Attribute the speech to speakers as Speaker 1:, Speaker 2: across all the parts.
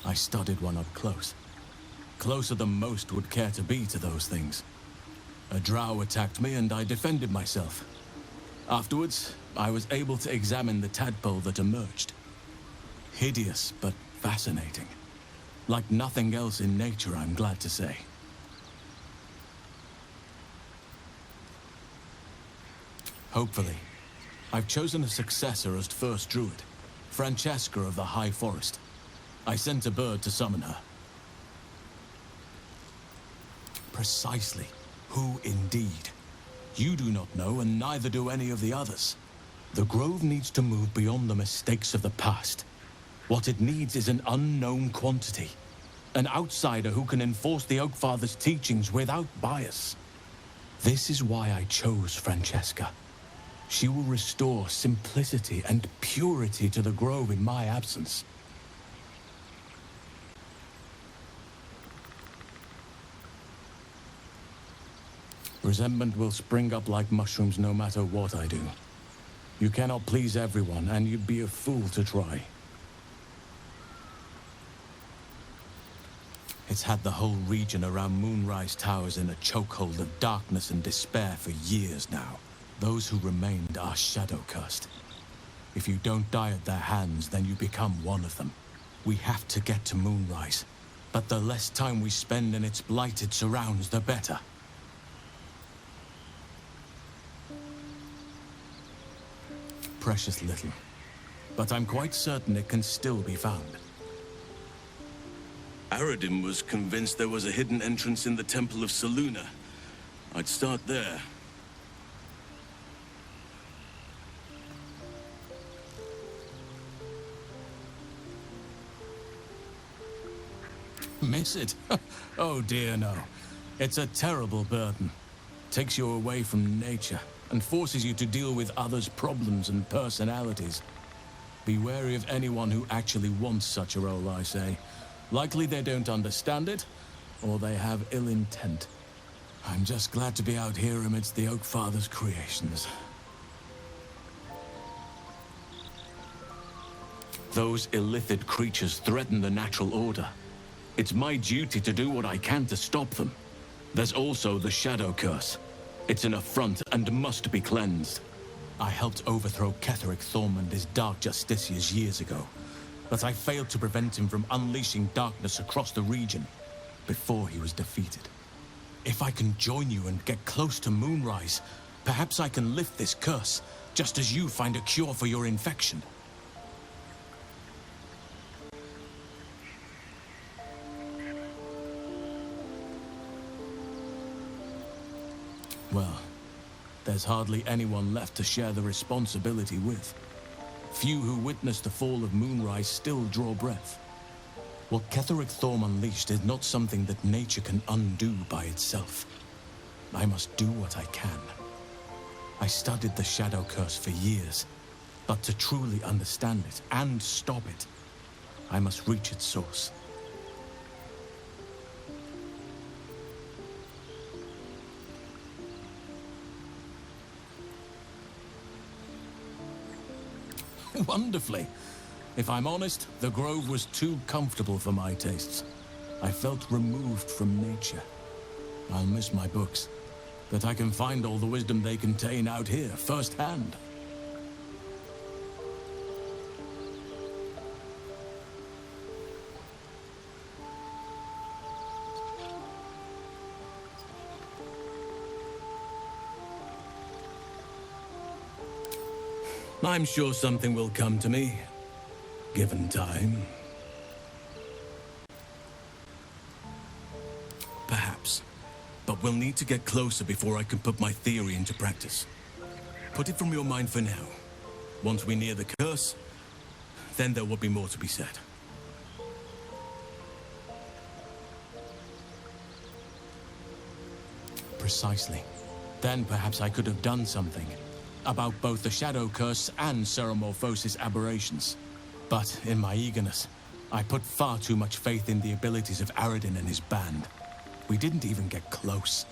Speaker 1: I studied one up close. Closer than most would care to be to those things. A drow attacked me and I defended myself. Afterwards, I was able to examine the tadpole that emerged. Hideous, but fascinating. Like nothing else in nature, I'm glad to say. Hopefully. I've chosen a successor as first Druid, Francesca of the High Forest. I sent a bird to summon her. Precisely. Who indeed? You do not know, and neither do any of the others. The Grove needs to move beyond the mistakes of the past. What it needs is an unknown quantity. An outsider who can enforce the Oakfather's teachings without bias. This is why I chose Francesca. She will restore simplicity and purity to the Grove in my absence. Resentment will spring up like mushrooms no matter what I do. You cannot please everyone, and you'd be a fool to try. It's had the whole region around Moonrise Towers in a chokehold of darkness and despair for years now. Those who remained are shadow-cursed. If you don't die at their hands, then you become one of them. We have to get to Moonrise, but the less time we spend in its blighted surrounds, the better. Precious little, but I'm quite certain it can still be found.
Speaker 2: Aradin was convinced there was a hidden entrance in the Temple of Selûne. I'd start there.
Speaker 1: Miss it? Oh dear, no. It's a terrible burden. Takes you away from nature and forces you to deal with others' problems and personalities. Be wary of anyone who actually wants such a role, I say. Likely they don't understand it, or they have ill intent. I'm just glad to be out here amidst the Oakfather's creations. Those illithid creatures threaten the natural order. It's my duty to do what I can to stop them. There's also the Shadow Curse. It's an affront and must be cleansed. I helped overthrow Ketheric Thorm and his Dark Justiciars years ago, but I failed to prevent him from unleashing darkness across the region before he was defeated. If I can join you and get close to Moonrise, perhaps I can lift this curse, just as you find a cure for your infection. Well, there's hardly anyone left to share the responsibility with. Few who witnessed the fall of Moonrise still draw breath. What Ketheric Thorm unleashed is not something that nature can undo by itself. I must do what I can. I studied the Shadow Curse for years, but to truly understand it and stop it, I must reach its source. Wonderfully. If I'm honest, the Grove was too comfortable for my tastes. I felt removed from nature. I'll miss my books, but I can find all the wisdom they contain out here, firsthand. I'm sure something will come to me, given time. Perhaps, but we'll need to get closer before I can put my theory into practice. Put it from your mind for now. Once we near the curse, then there will be more to be said. Precisely. Then perhaps I could have done something about both the Shadow Curse and Ceremorphosis aberrations. But in my eagerness, I put far too much faith in the abilities of Aradin and his band. We didn't even get close.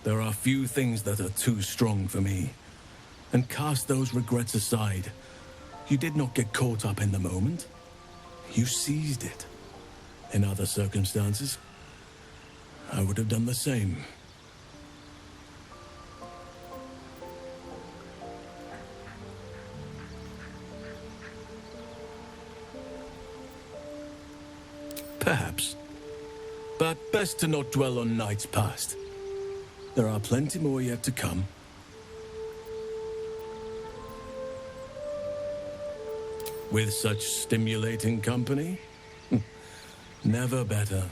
Speaker 2: There are few things that are too strong for me. And cast those regrets aside. You did not get caught up in the moment. You seized it. In other circumstances, I would have done the same. Perhaps. But best to not dwell on nights past. There are plenty more yet to come. With such stimulating company? Never better.